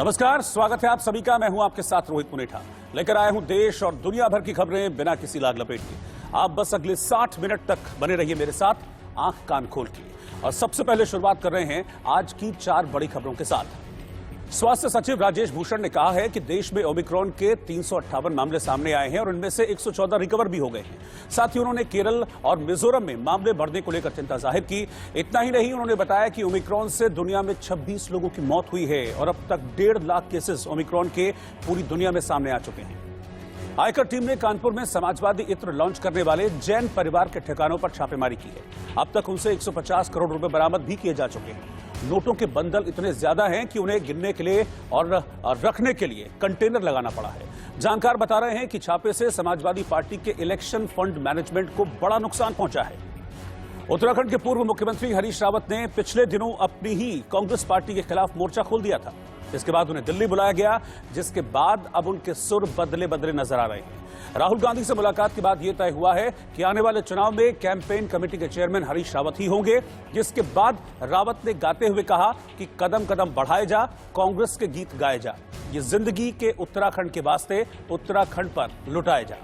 नमस्कार, स्वागत है आप सभी का। मैं हूं आपके साथ रोहित पुनेठा। लेकर आया हूं देश और दुनिया भर की खबरें बिना किसी लाग लपेट के। आप बस अगले 60 मिनट तक बने रहिए मेरे साथ, आंख कान खोल के। और सबसे पहले शुरुआत कर रहे हैं आज की 4 बड़ी खबरों के साथ। स्वास्थ्य सचिव राजेश भूषण ने कहा है कि देश में ओमिक्रॉन के 358 मामले सामने आए हैं और इनमें से 114 रिकवर भी हो गए हैं। साथ ही उन्होंने केरल और मिजोरम में मामले बढ़ने को लेकर चिंता जाहिर की। इतना ही नहीं, उन्होंने बताया कि ओमिक्रॉन से दुनिया में 26 लोगों की मौत हुई है और अब तक 1.5 लाख केसेस ओमिक्रॉन के पूरी दुनिया में सामने आ चुके हैं। आयकर टीम ने कानपुर में समाजवादी इत्र लॉन्च करने वाले जैन परिवार के ठिकानों पर छापेमारी की है। अब तक उनसे 150 करोड़ रुपए बरामद भी किए जा चुके हैं। नोटों के बंडल इतने ज्यादा हैं कि उन्हें गिनने के लिए और रखने के लिए कंटेनर लगाना पड़ा है। जानकार बता रहे हैं कि छापे से समाजवादी पार्टी के इलेक्शन फंड मैनेजमेंट को बड़ा नुकसान पहुंचा है। उत्तराखंड के पूर्व मुख्यमंत्री हरीश रावत ने पिछले दिनों अपनी ही कांग्रेस पार्टी के खिलाफ मोर्चा खोल दिया था। इसके बाद उन्हें दिल्ली बुलाया गया, जिसके बाद अब उनके सुर बदले बदले नजर आ रहे हैं। राहुल गांधी से मुलाकात के बाद यह तय हुआ है कि आने वाले चुनाव में कैंपेन कमेटी के चेयरमैन हरीश रावत ही होंगे। जिसके बाद रावत ने गाते हुए कहा कि कदम कदम बढ़ाए जा, कांग्रेस के गीत गाए जा, ये जिंदगी के उत्तराखंड के वास्ते उत्तराखंड पर लुटाए जा।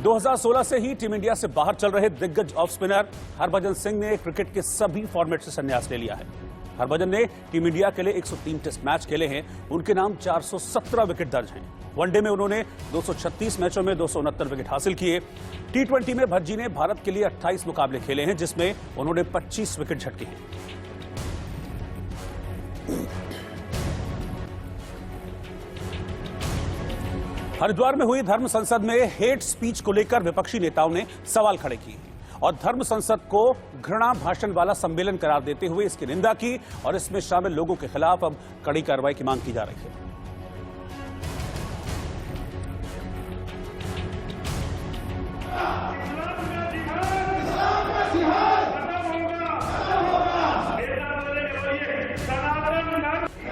2016 से ही टीम इंडिया से बाहर चल रहे दिग्गज ऑफ स्पिनर हरभजन सिंह ने क्रिकेट के सभी फॉर्मेट से संन्यास ले लिया है। हरभजन ने टीम इंडिया के लिए 103 टेस्ट मैच खेले हैं। उनके नाम 417 विकेट दर्ज हैं। वनडे में उन्होंने 236 मैचों में 269 विकेट हासिल किए। टी20 में भज्जी ने भारत के लिए 28 मुकाबले खेले हैं, जिसमें उन्होंने 25 विकेट झटके हैं। हरिद्वार में हुई धर्म संसद में हेट स्पीच को लेकर विपक्षी नेताओं ने सवाल खड़े किए और धर्म संसद को घृणा भाषण वाला सम्मेलन करार देते हुए इसकी निंदा की और इसमें शामिल लोगों के खिलाफ अब कड़ी कार्रवाई की मांग की जा रही है।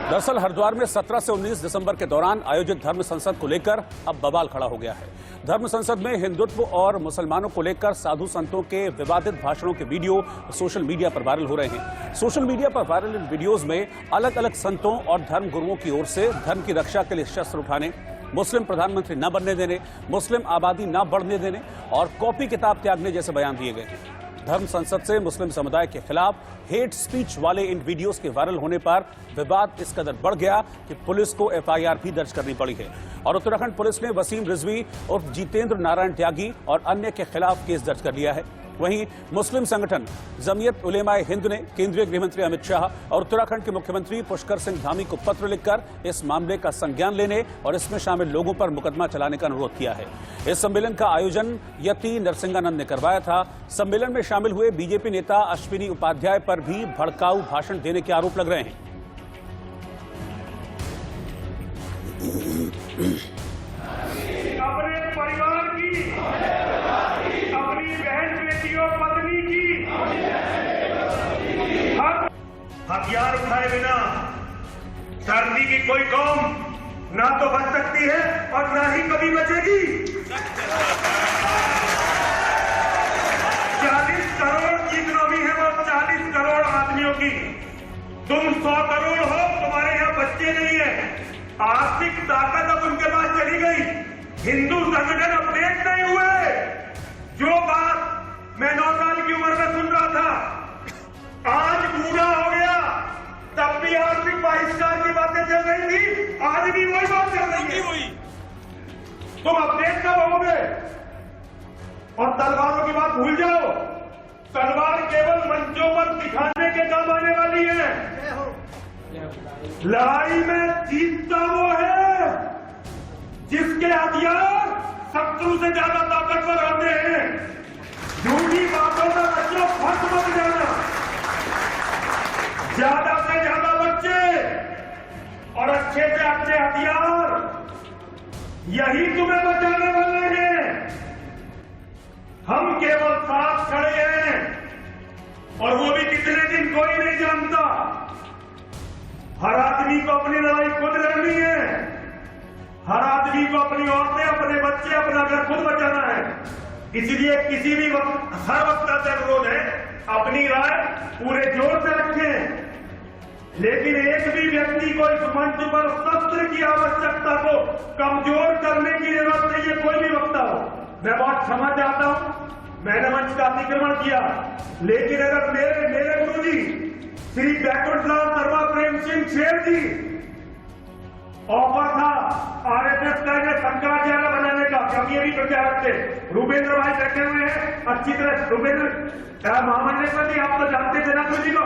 दरअसल हरिद्वार में 17 से 19 दिसंबर के दौरान आयोजित धर्म संसद को लेकर अब बवाल खड़ा हो गया है। धर्म संसद में हिंदुत्व और मुसलमानों को लेकर साधु संतों के विवादित भाषणों के वीडियो सोशल मीडिया पर वायरल हो रहे हैं। सोशल मीडिया पर वायरल इन वीडियोज में अलग अलग संतों और धर्म गुरुओं की ओर से धर्म की रक्षा के लिए शस्त्र उठाने, मुस्लिम प्रधानमंत्री न बनने देने, मुस्लिम आबादी न बढ़ने देने और कॉपी किताब त्यागने जैसे बयान दिए गए हैं। धर्म संसद से मुस्लिम समुदाय के खिलाफ हेट स्पीच वाले इन वीडियोस के वायरल होने पर विवाद इस कदर बढ़ गया कि पुलिस को एफआईआर भी दर्ज करनी पड़ी है और उत्तराखंड पुलिस ने वसीम रिजवी और जितेंद्र नारायण त्यागी और अन्य के खिलाफ केस दर्ज कर लिया है। वहीं मुस्लिम संगठन जमीयत उलेमाए हिंद ने केंद्रीय गृह मंत्री अमित शाह और उत्तराखंड के मुख्यमंत्री पुष्कर सिंह धामी को पत्र लिखकर इस मामले का संज्ञान लेने और इसमें शामिल लोगों पर मुकदमा चलाने का अनुरोध किया है। इस सम्मेलन का आयोजन यति नरसिंहानंद ने करवाया था। सम्मेलन में शामिल हुए बीजेपी नेता अश्विनी उपाध्याय पर भी भड़काऊ भाषण देने के आरोप लग रहे हैं। अपने परिवार की, अपनी बहन बेटियों पत्नी की हथियार उठाए बिना धरती की कोई कौम ना तो बच सकती है और ना ही कभी बचेगी। 40 करोड़ की इकोनॉमी है वो 40 करोड़ आदमियों की। तुम 100 करोड़ हो, तुम्हारे यहाँ बच्चे नहीं है। आर्थिक ताकत अब उनके पास चली गई। हिंदू संगठन अपडेट नहीं हुए। जो बात मैं 9 साल की उम्र में सुन रहा था, आज बूढ़ा हो गया तब भी आर्थिक बहिष्कार की बातें चल रही थी, आज भी वही बात चल रही है। तुम अपडेट कब होगे? और तलवारों की बात भूल जाओ। तलवार केवल मंचों पर दिखाने के काम आने वाली है। लड़ाई में जीतता वो है जिसके हथियार शत्रु से ज्यादा ताकतवर होते हैं। झूठी बातों में बच्चों फंस मत जाना। ज्यादा से ज्यादा बच्चे और अच्छे से अच्छे हथियार, यही तुम्हें बचाने वाले हैं। हम केवल साथ खड़े हैं और वो भी कितने दिन कोई नहीं जानता। हर आदमी को अपनी लड़ाई खुद लड़नी है। हर आदमी को अपनी औरतें, अपने बच्चे, अपना घर खुद बचाना है। इसलिए किसी भी वक्त, हर वक्त का अनुरोध है, अपनी राय पूरे जोर से रखें। लेकिन एक भी व्यक्ति को इस मंच पर शस्त्र की आवश्यकता को कमजोर करने की जरूरत नहीं है, कोई भी वक्ता हो। मैं बहुत क्षमा चाहता हूं, मैंने मंच का अतिक्रमण किया, लेकिन अगर मेरे गुरुजी श्री बैकुंठलाल शर्मा प्रेम सिंह शेर जी ऑफर था आरएसएस का इन्हें शंकराचार्य बनाने का, क्योंकि ये भी प्रचारक थे। रूपेंद्र भाई बैठे हुए हैं अच्छी तरह। रूपेंद्र महामंडलेश्वर, आप तो जानते थे ना जी को,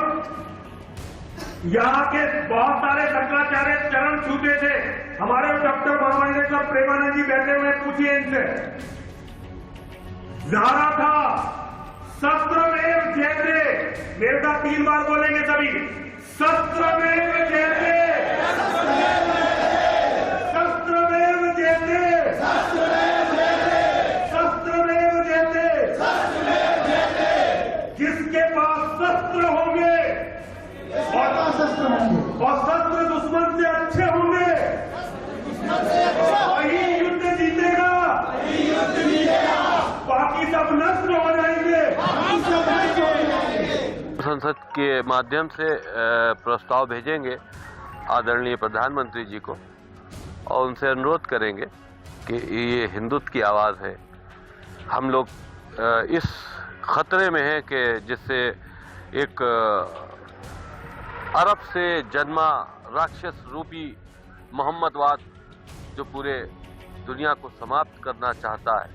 यहाँ के बहुत सारे शंकराचार्य चरण छूते थे। हमारे डॉक्टर महामंडलेश्वर प्रेमानंद जी बैठे हुए, पूछिए इनसे। नारा था शस्त्रमेव जयते, मेरे साथ 3 बार बोलेंगे सभी, शस्त्रमेव जयते, शस्त्रमेव जयते, शस्त्रमेव जयते। जिसके पास शस्त्र होंगे और शस्त्र दुश्मन से अच्छे होंगे, वही युद्ध जीतेगा, बाकी सब नष्ट हो जाएंगे। संसद के माध्यम से प्रस्ताव भेजेंगे आदरणीय प्रधानमंत्री जी को और उनसे अनुरोध करेंगे कि ये हिंदुत्व की आवाज़ है। हम लोग इस खतरे में हैं कि जिससे एक अरब से जन्मा राक्षस रूपी मोहम्मदवाद जो पूरे दुनिया को समाप्त करना चाहता है,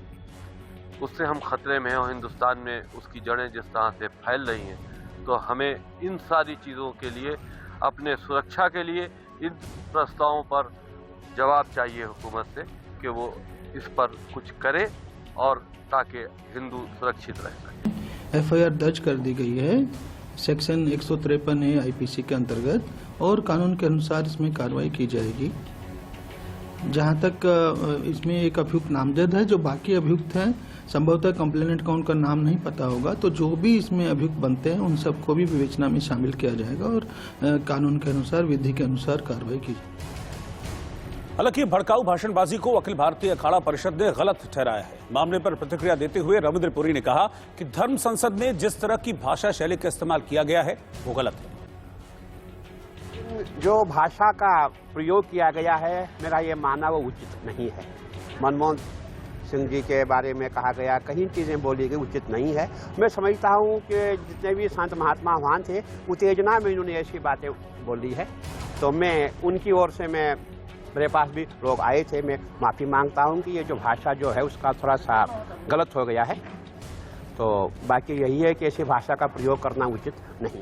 उससे हम खतरे में हैं और हिंदुस्तान में उसकी जड़ें जिस तरह से फैल रही हैं, तो हमें इन सारी चीज़ों के लिए, अपने सुरक्षा के लिए इन प्रस्तावों पर जवाब चाहिए हुकूमत से कि वो इस पर कुछ करे और ताकि हिंदू सुरक्षित रह सके। एफआईआर दर्ज कर दी गई है सेक्शन 153A आईपीसी के अंतर्गत और कानून के अनुसार इसमें कार्रवाई की जाएगी। जहां तक इसमें एक अभियुक्त नामजद है, जो बाकी अभियुक्त हैं संभवतः कंप्लेनेंट का उनका नाम नहीं पता होगा, तो जो भी इसमें अभियुक्त बनते हैं उन सबको भी विवेचना में शामिल किया जाएगा और कानून के अनुसार, विधि के अनुसार कार्रवाई की जाएगी। हालांकि भड़काऊ भाषणबाजी को अखिल भारतीय अखाड़ा परिषद ने गलत ठहराया है। मामले पर प्रतिक्रिया देते हुए रविंद्र पुरी ने कहा कि धर्म संसद में जिस तरह की भाषा शैली का इस्तेमाल किया गया है वो गलत है। जो भाषा का प्रयोग किया गया है, मेरा ये मानना वो उचित नहीं है। मनमोहन सिंह जी के बारे में कहा गया, कहीं चीज़ें बोली गई, उचित नहीं है। मैं समझता हूँ कि जितने भी संत महात्मा महान थे, उत्तेजना में उन्होंने ऐसी बातें बोली है, तो मैं उनकी ओर से, मेरे पास भी लोग आए थे, मैं माफ़ी मांगता हूँ कि ये जो भाषा जो है उसका थोड़ा सा गलत हो गया है। तो बाकी यही है कि ऐसी भाषा का प्रयोग करना उचित नहीं।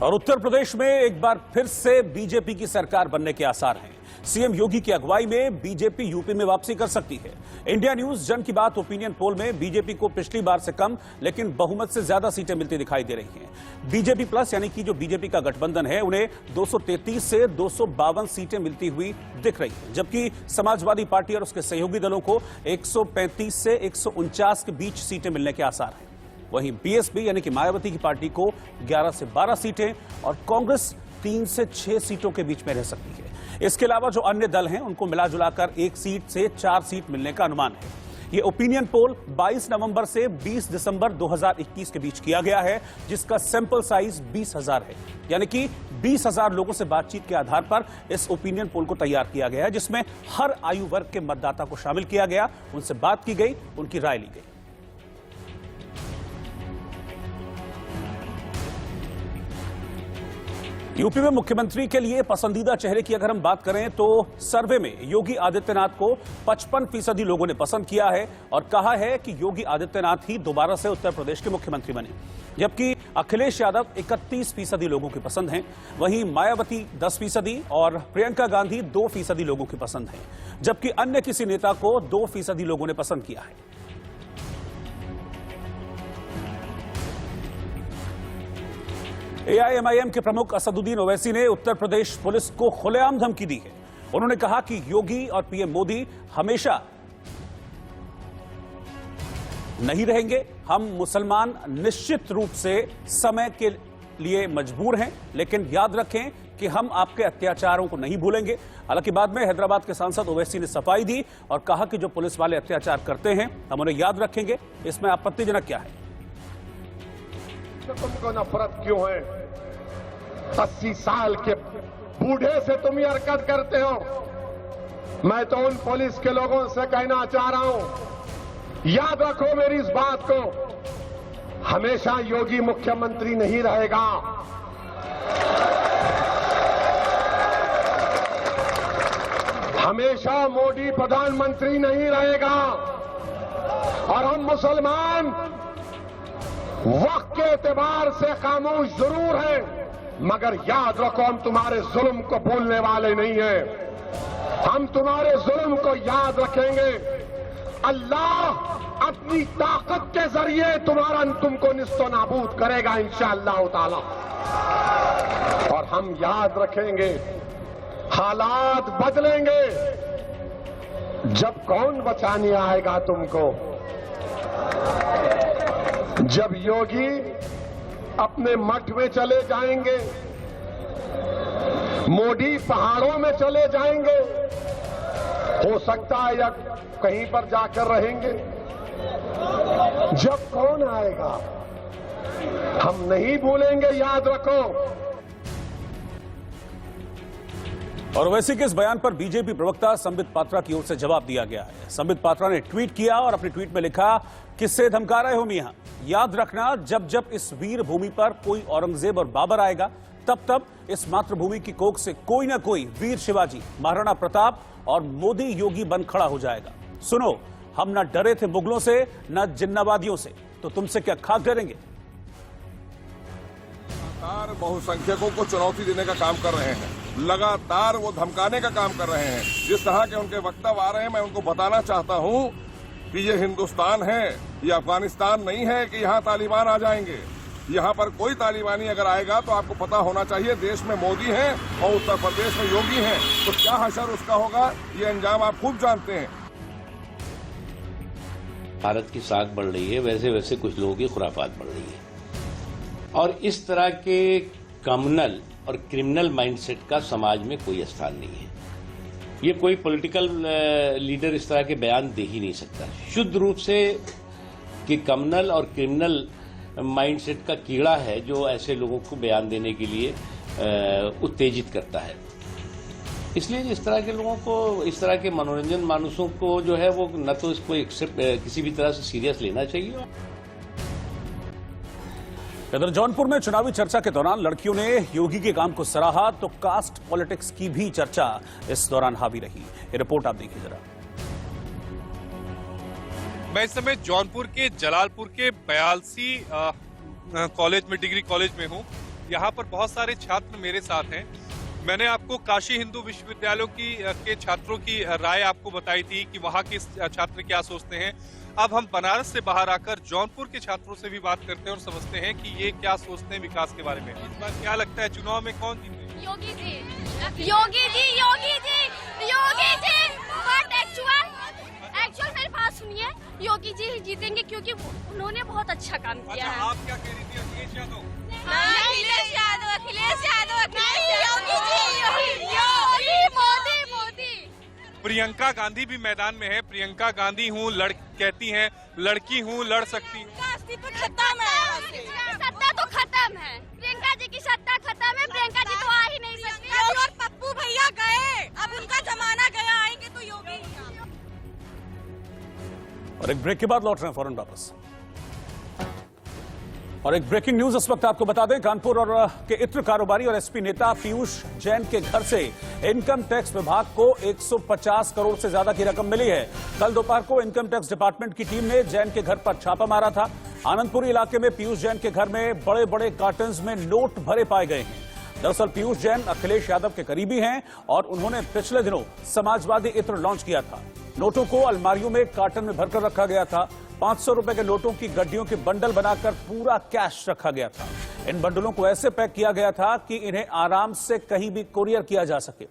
और उत्तर प्रदेश में एक बार फिर से बीजेपी की सरकार बनने के आसार हैं। सीएम योगी की अगुवाई में बीजेपी यूपी में वापसी कर सकती है। इंडिया न्यूज जन की बात ओपिनियन पोल में बीजेपी को पिछली बार से कम लेकिन बहुमत से ज्यादा सीटें मिलती दिखाई दे रही हैं। बीजेपी प्लस यानी कि जो बीजेपी का गठबंधन है, उन्हें 233 से 252 सीटें मिलती हुई दिख रही हैं, जबकि समाजवादी पार्टी और उसके सहयोगी दलों को 135 से 149 के बीच सीटें मिलने के आसार हैं। वहीं बीएसपी यानी कि मायावती की पार्टी को 11 से 12 सीटें और कांग्रेस 3 से 6 सीटों के बीच में रह सकती है। इसके अलावा जो अन्य दल हैं उनको मिला जुलाकर 1 सीट से 4 सीट मिलने का अनुमान है। ये ओपिनियन पोल 22 नवंबर से 20 दिसंबर 2021 के बीच किया गया है, जिसका सैंपल साइज 20,000 है। यानी कि 20,000 लोगों से बातचीत के आधार पर इस ओपिनियन पोल को तैयार किया गया है, जिसमें हर आयु वर्ग के मतदाता को शामिल किया गया, उनसे बात की गई, उनकी राय ली गई। यूपी में मुख्यमंत्री के लिए पसंदीदा चेहरे की अगर हम बात करें तो सर्वे में योगी आदित्यनाथ को 55% लोगों ने पसंद किया है और कहा है कि योगी आदित्यनाथ ही दोबारा से उत्तर प्रदेश के मुख्यमंत्री बने, जबकि अखिलेश यादव 31% लोगों की पसंद हैं। वहीं मायावती 10% और प्रियंका गांधी 2% लोगों की पसंद हैं, जबकि अन्य किसी नेता को 2% लोगों ने पसंद किया है। एआईएमआईएम के प्रमुख असदुद्दीन ओवैसी ने उत्तर प्रदेश पुलिस को खुलेआम धमकी दी है। उन्होंने कहा कि योगी और पीएम मोदी हमेशा नहीं रहेंगे। हम मुसलमान निश्चित रूप से समय के लिए मजबूर हैं, लेकिन याद रखें कि हम आपके अत्याचारों को नहीं भूलेंगे। हालांकि बाद में हैदराबाद के सांसद ओवैसी ने सफाई दी और कहा कि जो पुलिस वाले अत्याचार करते हैं हम उन्हें याद रखेंगे। इसमें आपत्तिजनक क्या है? तुमको नफरत क्यों है? 80 साल के बूढ़े से तुम ये हरकत करते हो। मैं तो उन पुलिस के लोगों से कहना चाह रहा हूं, याद रखो मेरी इस बात को, हमेशा योगी मुख्यमंत्री नहीं रहेगा। हमेशा मोदी प्रधानमंत्री नहीं रहेगा। और हम मुसलमान वक्त के एतबार से खामोश जरूर हैं, मगर याद रखो हम तुम्हारे जुल्म को भूलने वाले नहीं हैं। हम तुम्हारे जुल्म को याद रखेंगे। अल्लाह अपनी ताकत के जरिए तुमको निस्तो नाबूद करेगा इंशाअल्लाह ताला। और हम याद रखेंगे, हालात बदलेंगे। जब कौन बचाने आएगा तुमको? जब योगी अपने मठ में चले जाएंगे, मोदी पहाड़ों में चले जाएंगे, हो सकता है या कहीं पर जाकर रहेंगे। जब कौन आएगा हम नहीं भूलेंगे, याद रखो। और वैसे के इस बयान पर बीजेपी प्रवक्ता संबित पात्रा की ओर से जवाब दिया गया है। संबित पात्रा ने ट्वीट किया और अपने ट्वीट में लिखा, किससे धमका रहे हो मियां? याद रखना, जब जब इस वीर भूमि पर कोई औरंगजेब और बाबर आएगा, तब तब इस मातृभूमि की कोख से कोई ना कोई वीर शिवाजी, महाराणा प्रताप और मोदी योगी बन खड़ा हो जाएगा। सुनो, हम न डरे थे मुगलों से, न जिन्नावादियों से, तो तुमसे क्या खाक डरेंगे? लगातार बहुसंख्यकों को चुनौती देने का काम कर रहे हैं, लगातार वो धमकाने का काम कर रहे हैं। जिस तरह के उनके वक्तव्य आ रहे हैं, मैं उनको बताना चाहता हूं कि ये हिंदुस्तान है, ये अफगानिस्तान नहीं है कि यहाँ तालिबान आ जाएंगे। यहाँ पर कोई तालिबानी अगर आएगा तो आपको पता होना चाहिए, देश में मोदी है और उत्तर प्रदेश में योगी है, तो क्या हशर उसका होगा, ये अंजाम आप खूब जानते हैं। भारत की साख बढ़ रही है, वैसे वैसे कुछ लोगों की खुराफात बढ़ रही है। और इस तरह के कम्युनल और क्रिमिनल माइंडसेट का समाज में कोई स्थान नहीं है। ये कोई पॉलिटिकल लीडर इस तरह के बयान दे ही नहीं सकता। शुद्ध रूप से कि कम्युनल और क्रिमिनल माइंडसेट का कीड़ा है जो ऐसे लोगों को बयान देने के लिए उत्तेजित करता है। इसलिए इस तरह के लोगों को, इस तरह के मनोरंजन मानुसों को जो है वो न तो इसको किसी भी तरह से सीरियस लेना चाहिए। इधर जौनपुर में चुनावी चर्चा के दौरान लड़कियों ने योगी के काम को सराहा, तो कास्ट पॉलिटिक्स की भी चर्चा इस दौरान हावी रही। ये रिपोर्ट आप देखिए जरा। मैं इस समय जौनपुर के जलालपुर के 82 कॉलेज में, डिग्री कॉलेज में हूँ। यहाँ पर बहुत सारे छात्र मेरे साथ हैं। मैंने आपको काशी हिंदू विश्वविद्यालयों के छात्रों की राय आपको बताई थी कि वहाँ के छात्र क्या सोचते हैं। अब हम बनारस से बाहर आकर जौनपुर के छात्रों से भी बात करते हैं और समझते हैं कि ये क्या सोचते हैं विकास के बारे में। इस बार क्या लगता है चुनाव में कौन जीते? योगी जी, योगी जी, योगी जी, योगी जी। बट एक्चुअल मेरी बात सुनिए, योगी जी ही जीतेंगे क्योंकि उन्होंने बहुत अच्छा काम किया है। आप क्या कह रही थी? अखिलेश यादव? अखिलेश यादव, अखिलेश यादव, योगी जी, योगी, मोदी, मोदी। प्रियंका गांधी भी मैदान में है। प्रियंका गांधी हूँ, कहती हैं लड़की हूँ, लड़ सकती हूँ। अस्तित्व खत्म है, सत्ता तो खत्म है। प्रियंका जी की सत्ता खत्म है, प्रियंका जी तो आ ही नहीं सकती। और पप्पू भैया गए, अब उनका जमाना गया, आएंगे तो योगी। और एक ब्रेक के बाद लौट रहे हैं फौरन वापस। और एक ब्रेकिंग न्यूज इस वक्त आपको बता दें, कानपुर और के इत्र कारोबारी और एसपी नेता पीयूष जैन के घर से इनकम टैक्स विभाग को 150 करोड़ से ज्यादा की रकम मिली है। कल दोपहर को इनकम टैक्स डिपार्टमेंट की टीम ने जैन के घर पर छापा मारा था। आनंदपुरी इलाके में पीयूष जैन के घर में बड़े बड़े कार्टन्स में नोट भरे पाए गए हैं। दरअसल पीयूष जैन अखिलेश यादव के करीबी हैं और उन्होंने पिछले दिनों समाजवादी इत्र लॉन्च किया था। नोटों को अलमारियों में कार्टन में भरकर रखा गया था। 500 रुपए के नोटों की गड्डियों के बंडल बनाकर पूरा कैश रखा गया था। इन बंडलों को ऐसे पैक किया गया था कि इन्हें आराम से कहीं भी कुरियर किया जा सके।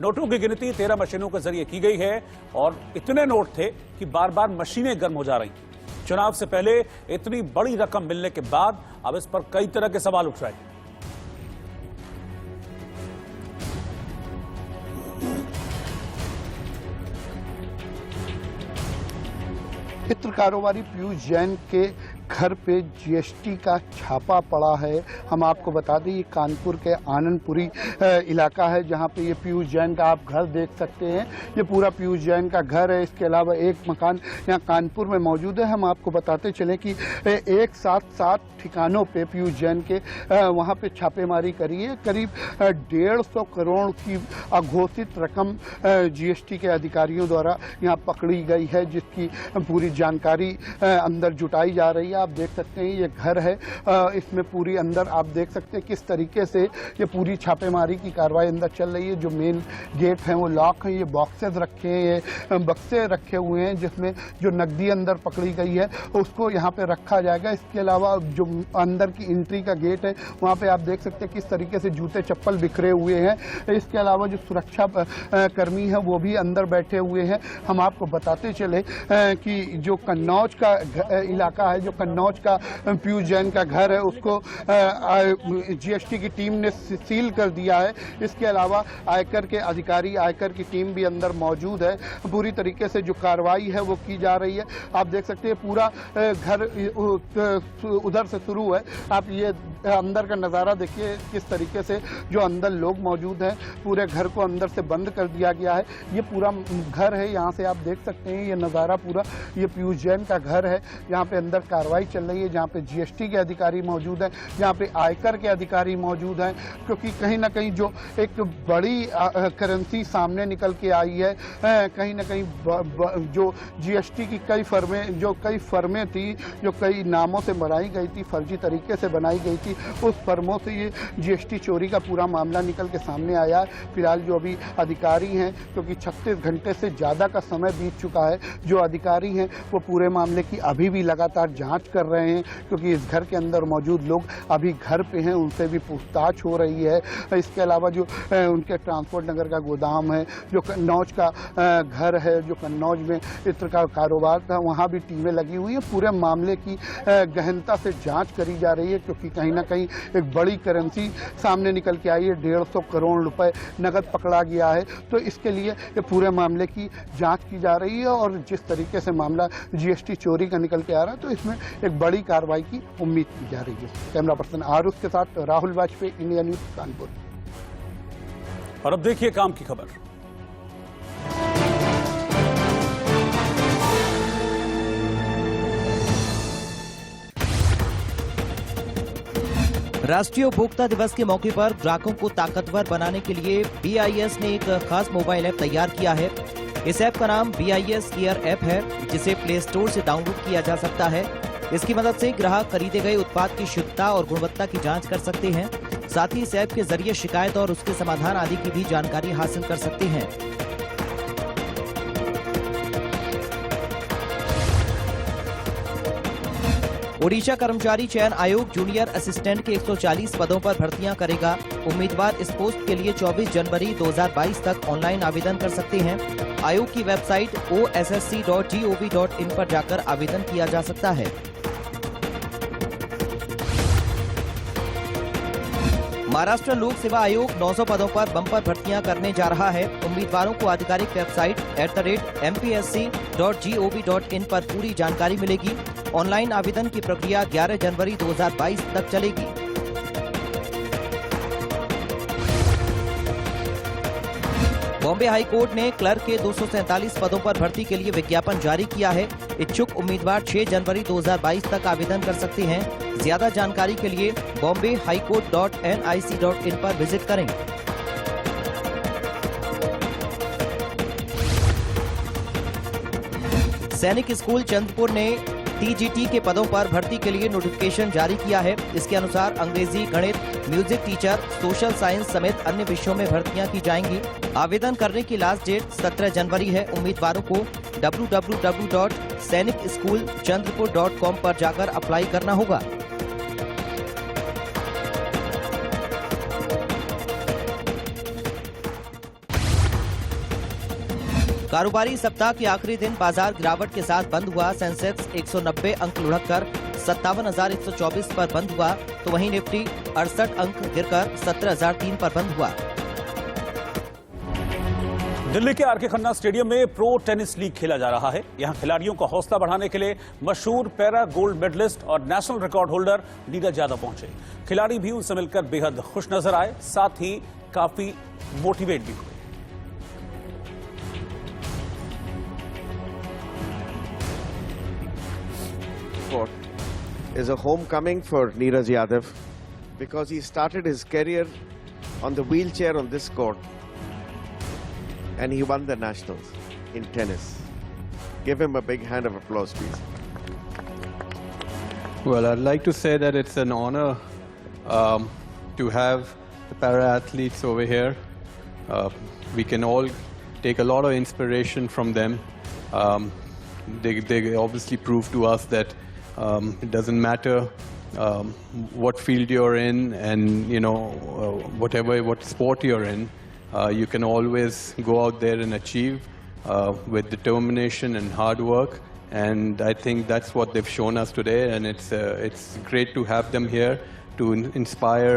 नोटों की गिनती 13 मशीनों के जरिए की गई है और इतने नोट थे कि बार बार मशीनें गर्म हो जा रही थी। चुनाव से पहले इतनी बड़ी रकम मिलने के बाद अब इस पर कई तरह के सवाल उठ रहे हैं। इत्र कारोबारी पीयूष जैन के घर पे जीएसटी का छापा पड़ा है। हम आपको बता दें ये कानपुर के आनंदपुरी इलाका है जहां पे ये पीयूष जैन का आप घर देख सकते हैं। ये पूरा पीयूष जैन का घर है। इसके अलावा एक मकान यहाँ कानपुर में मौजूद है। हम आपको बताते चलें कि एक साथ 7 ठिकानों पे पीयूष जैन के वहाँ पे छापेमारी करी है। करीब 150 करोड़ की अघोषित रकम जीएसटी के अधिकारियों द्वारा यहाँ पकड़ी गई है, जिसकी पूरी जानकारी अंदर जुटाई जा रही है। आप देख सकते हैं ये घर है, इसमें पूरी अंदर आप देख सकते हैं किस तरीके से ये पूरी छापेमारी की कार्रवाई अंदर चल रही है। जो मेन गेट है वो लॉक है, ये बॉक्सेस रखे हैं, ये बक्से रखे हुए हैं जिसमें जो नकदी अंदर पकड़ी गई है उसको यहाँ पे रखा जाएगा। इसके अलावा जो अंदर की एंट्री का गेट है वहाँ पे आप देख सकते हैं किस तरीके से जूते चप्पल बिखरे हुए हैं। इसके अलावा जो सुरक्षा कर्मी है वो भी अंदर बैठे हुए हैं। हम आपको बताते चले कि जो कन्नौज का इलाका है, जो कन्नौज का पीयूष जैन का घर है, उसको जीएसटी की टीम ने सील कर दिया है। इसके अलावा आयकर के अधिकारी, आयकर की टीम भी अंदर मौजूद है। पूरी तरीके से जो कार्रवाई है वो की जा रही है। आप देख सकते हैं पूरा घर उधर से शुरू है। आप ये अंदर का नज़ारा देखिए किस तरीके से जो अंदर लोग मौजूद हैं। पूरे घर को अंदर से बंद कर दिया गया है। ये पूरा घर है, यहाँ से आप देख सकते हैं ये नज़ारा पूरा, ये पीयूष जैन का घर है। यहाँ पे अंदर कार्रवाई चल रही है, जहाँ पे जीएसटी के अधिकारी मौजूद हैं, जहाँ पे आयकर के अधिकारी मौजूद हैं, क्योंकि कहीं ना कहीं जो एक बड़ी करेंसी सामने निकल के आई है, कहीं ना कहीं जो जीएसटी की कई फर्में थी जो कई नामों से बनाई गई थी, फर्जी तरीके से बनाई गई थी, उस फर्मों से ये जीएसटी चोरी का पूरा मामला निकल के सामने आया है। फिलहाल जो अभी अधिकारी हैं, क्योंकि 36 घंटे से ज़्यादा का समय बीत चुका है, जो अधिकारी हैं वो पूरे मामले की अभी भी लगातार जांच कर रहे हैं, क्योंकि इस घर के अंदर मौजूद लोग अभी घर पे हैं, उनसे भी पूछताछ हो रही है। इसके अलावा जो उनके ट्रांसपोर्ट नगर का गोदाम है, जो कन्नौज का घर है, जो कन्नौज में इत्र का कारोबार था, वहाँ भी टीमें लगी हुई हैं। पूरे मामले की गहनता से जांच करी जा रही है, क्योंकि कहीं ना कहीं एक बड़ी करेंसी सामने निकल के आई है। 150 करोड़ रुपए नकद पकड़ा गया है। तो इसके लिए ये पूरे मामले की जांच की जा रही है, और जिस तरीके से मामला जीएसटी चोरी का निकल के आ रहा है तो इसमें एक बड़ी कार्रवाई की उम्मीद की जा रही है। कैमरा पर्सन आरुष के साथ राहुल वाजपेयी, इंडिया न्यूज, कानपुर। और अब देखिए काम की खबर। राष्ट्रीय उपभोक्ता दिवस के मौके पर ग्राहकों को ताकतवर बनाने के लिए BIS ने एक खास मोबाइल ऐप तैयार किया है। इस ऐप का नाम BIS केयर ऐप है, जिसे प्ले स्टोर से डाउनलोड किया जा सकता है। इसकी मदद से ग्राहक खरीदे गए उत्पाद की शुद्धता और गुणवत्ता की जांच कर सकते हैं। साथ ही इस ऐप के जरिए शिकायत और उसके समाधान आदि की भी जानकारी हासिल कर सकते हैं। ओडिशा कर्मचारी चयन आयोग जूनियर असिस्टेंट के 140 पदों पर भर्तियां करेगा। उम्मीदवार इस पोस्ट के लिए 24 जनवरी 2022 तक ऑनलाइन आवेदन कर सकते हैं। आयोग की वेबसाइट ossc.gov.in पर जाकर आवेदन किया जा सकता है। महाराष्ट्र लोक सेवा आयोग 900 पदों पर बम्पर भर्तियां करने जा रहा है। उम्मीदवारों को आधिकारिक वेबसाइट @mpsc.gov.in पर पूरी जानकारी मिलेगी। ऑनलाइन आवेदन की प्रक्रिया 11 जनवरी 2022 तक चलेगी। बॉम्बे हाई कोर्ट ने क्लर्क के 247 पदों पर भर्ती के लिए विज्ञापन जारी किया है। इच्छुक उम्मीदवार 6 जनवरी 2022 तक आवेदन कर सकते हैं। ज्यादा जानकारी के लिए bombayhighcourt.nic.in पर विजिट करें। सैनिक स्कूल चंद्रपुर ने TGT के पदों पर भर्ती के लिए नोटिफिकेशन जारी किया है। इसके अनुसार अंग्रेजी, गणित, म्यूजिक टीचर, सोशल साइंस समेत अन्य विषयों में भर्तियां की जाएंगी। आवेदन करने की लास्ट डेट 17 जनवरी है। उम्मीदवारों को www.sainikschoolchandrapur.com पर जाकर अप्लाई करना होगा। कारोबारी सप्ताह के आखिरी दिन बाजार गिरावट के साथ बंद हुआ। सेंसेक्स 190 अंक लुढ़ककर 57,124 पर बंद हुआ, तो वहीं निफ्टी 68 अंक गिरकर 17,003 पर बंद हुआ। दिल्ली के आर के खन्ना स्टेडियम में प्रो टेनिस लीग खेला जा रहा है। यहां खिलाड़ियों का हौसला बढ़ाने के लिए मशहूर पैरा गोल्ड मेडलिस्ट और national record holder Neeraj Yadav पहुंचे। खिलाड़ी भी उनसे मिलकर बेहद खुश नजर आए, साथ ही काफी मोटिवेट भी हुए। Is a homecoming for Neeraj Yadav because he started his career on the wheelchair on this court and he won the nationals in tennis. Give him a big hand of applause, please. Well, I'd like to say that it's an honor to have the para-athletes over here. We can all take a lot of inspiration from them. They obviously prove to us that it doesn't matter what field you're in and what sport you're in, you can always go out there and achieve with determination and hard work, and I think that's what they've shown us today, and it's great to have them here to inspire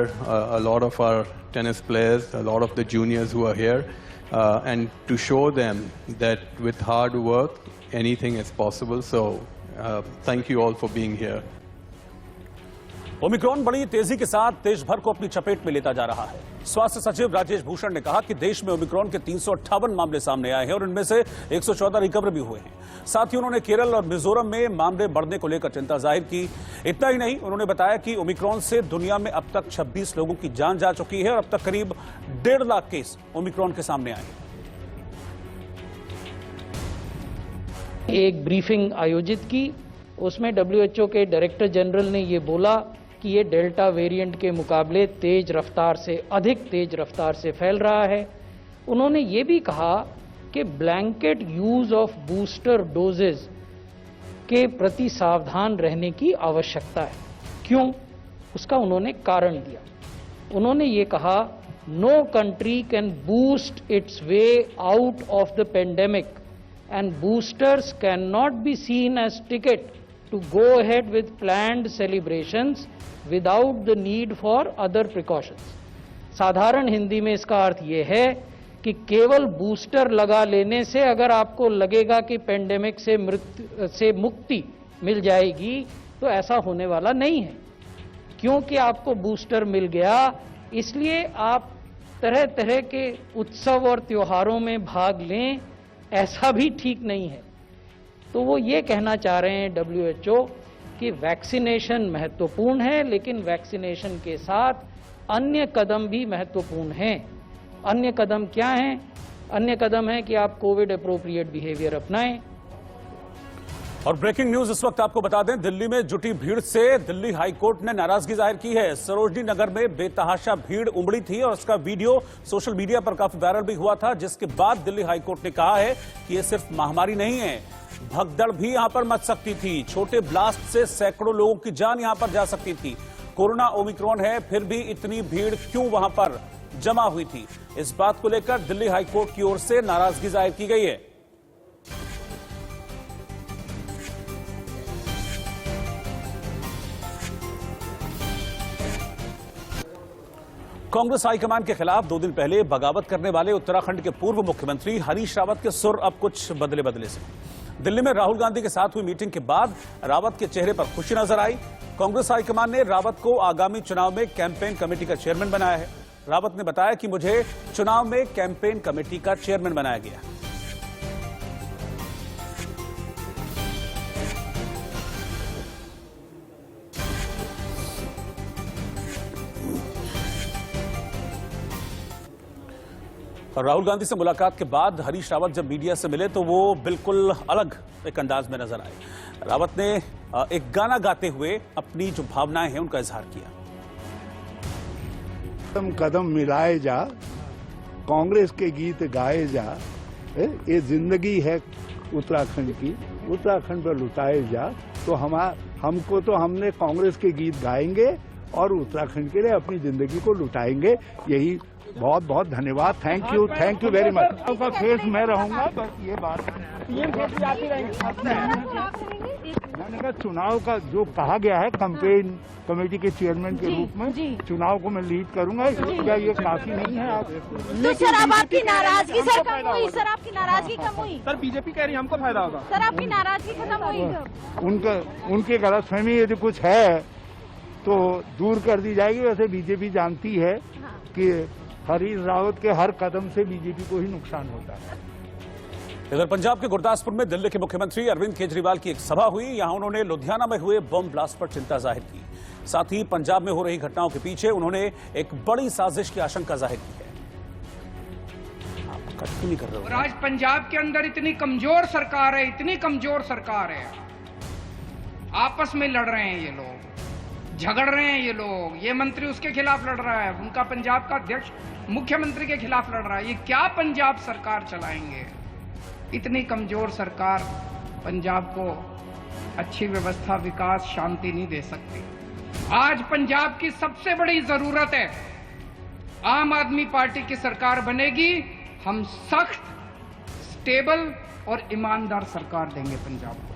a lot of our tennis players, a lot of the juniors who are here, and to show them that with hard work anything is possible. So thank you all for being here. Omicron बड़ी तेजी के साथ देश भर को अपनी चपेट में लेता जा रहा है। स्वास्थ्य सचिव राजेश भूषण ने कहा कि देश में ओमिक्रॉन के 358 मामले सामने आए हैं और इनमें से 114 रिकवर भी हुए हैं। साथ ही उन्होंने केरल और मिजोरम में मामले बढ़ने को लेकर चिंता जाहिर की। इतना ही नहीं, उन्होंने बताया कि ओमिक्रॉन से दुनिया में अब तक 26 लोगों की जान जा चुकी है और अब तक करीब 1.5 लाख केस ओमिक्रॉन के सामने आए हैं। एक ब्रीफिंग आयोजित की, उसमें WHO के डायरेक्टर जनरल ने ये बोला कि ये डेल्टा वेरिएंट के मुकाबले अधिक तेज रफ्तार से फैल रहा है। उन्होंने ये भी कहा कि blanket use of booster doses के प्रति सावधान रहने की आवश्यकता है। क्यों? उसका उन्होंने कारण दिया। उन्होंने ये कहा, no country can boost its way out of the pandemic and boosters cannot be seen as ticket to go ahead with planned celebrations without the need for other precautions. साधारण हिंदी में इसका अर्थ ये है कि केवल बूस्टर लगा लेने से अगर आपको लगेगा कि पेंडेमिक से मुक्ति मिल जाएगी, तो ऐसा होने वाला नहीं है। क्योंकि आपको बूस्टर मिल गया, इसलिए आप तरह तरह के उत्सव और त्योहारों में भाग लें, ऐसा भी ठीक नहीं है। तो वो ये कहना चाह रहे हैं WHO कि वैक्सीनेशन महत्वपूर्ण है, लेकिन वैक्सीनेशन के साथ अन्य कदम भी महत्वपूर्ण हैं। अन्य कदम क्या हैं? अन्य कदम है कि आप कोविड अप्रोप्रिएट बिहेवियर अपनाएं। और ब्रेकिंग न्यूज इस वक्त आपको बता दें, दिल्ली में जुटी भीड़ से दिल्ली हाईकोर्ट ने नाराजगी जाहिर की है। सरोजनी नगर में बेतहाशा भीड़ उमड़ी थी और उसका वीडियो सोशल मीडिया पर काफी वायरल भी हुआ था, जिसके बाद दिल्ली हाईकोर्ट ने कहा है कि यह सिर्फ महामारी नहीं है, भगदड़ भी यहां पर मच सकती थी। छोटे ब्लास्ट से सैकड़ों लोगों की जान यहां पर जा सकती थी। कोरोना ओमिक्रॉन है, फिर भी इतनी भीड़ क्यों वहां पर जमा हुई थी? इस बात को लेकर दिल्ली हाईकोर्ट की ओर से नाराजगी जाहिर की गई है। कांग्रेस हाईकमान के खिलाफ 2 दिन पहले बगावत करने वाले उत्तराखंड के पूर्व मुख्यमंत्री हरीश रावत के सुर अब कुछ बदले से। दिल्ली में राहुल गांधी के साथ हुई मीटिंग के बाद रावत के चेहरे पर खुशी नजर आई। कांग्रेस हाईकमान ने रावत को आगामी चुनाव में कैंपेन कमेटी का चेयरमैन बनाया है। रावत ने बताया कि मुझे चुनाव में कैंपेन कमेटी का चेयरमैन बनाया गया। और राहुल गांधी से मुलाकात के बाद हरीश रावत जब मीडिया से मिले तो वो बिल्कुल अलग एक अंदाज में नजर आए। रावत ने एक गाना गाते हुए अपनी जो भावनाएं हैं उनका इजहार किया। कदम कदम मिलाए जा, कांग्रेस के गीत गाए जा, ये जिंदगी है उत्तराखंड की, उत्तराखंड पर लुटाए जा। तो हमको तो हमने कांग्रेस के गीत गाएंगे और उत्तराखंड के लिए अपनी जिंदगी को लुटाएंगे। यही बहुत बहुत धन्यवाद। Thank you very much. आपका फेस मैं रहूंगा, बस ये बात मैंने कहा चुनाव का जो कहा गया है कैंपेन कमेटी के चेयरमैन के रूप में चुनाव को मैं लीड करूंगा, क्या ये काफी नहीं है? आप तो सर अब आपकी नाराजगी सर कम हुई, सर आपकी नाराजगी कम हुई, सर बीजेपी कह रही है हमको फायदा होगा, सर आपकी नाराजगी खत्म हुई। उनके गलतफहमी यदि कुछ है तो दूर कर दी जाएगी। वैसे बीजेपी जानती है कि हरीश रावत के हर कदम से बीजेपी को ही नुकसान होता है। इधर पंजाब के गुरदासपुर में दिल्ली के मुख्यमंत्री अरविंद केजरीवाल की एक सभा हुई। यहां उन्होंने लुधियाना में हुए बम ब्लास्ट पर चिंता जाहिर की। साथ ही पंजाब में हो रही घटनाओं के पीछे उन्होंने एक बड़ी साजिश की आशंका जाहिर की है। आप कट क्यों नहीं कर रहे हो? और आज पंजाब के अंदर इतनी कमजोर सरकार है, इतनी कमजोर सरकार है, आपस में लड़ रहे हैं ये लोग, झगड़ रहे हैं ये लोग, ये मंत्री उसके खिलाफ लड़ रहा है, उनका पंजाब का अध्यक्ष मुख्यमंत्री के खिलाफ लड़ रहा है। ये क्या पंजाब सरकार चलाएंगे? इतनी कमजोर सरकार पंजाब को अच्छी व्यवस्था, विकास, शांति नहीं दे सकती। आज पंजाब की सबसे बड़ी जरूरत है आम आदमी पार्टी की सरकार बनेगी। हम सख्त, स्टेबल और ईमानदार सरकार देंगे पंजाब को।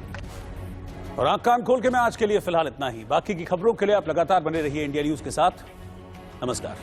और आंख कान खोल के मैं आज के लिए फिलहाल इतना ही। बाकी की खबरों के लिए आप लगातार बने रहिए इंडिया न्यूज के साथ। नमस्कार।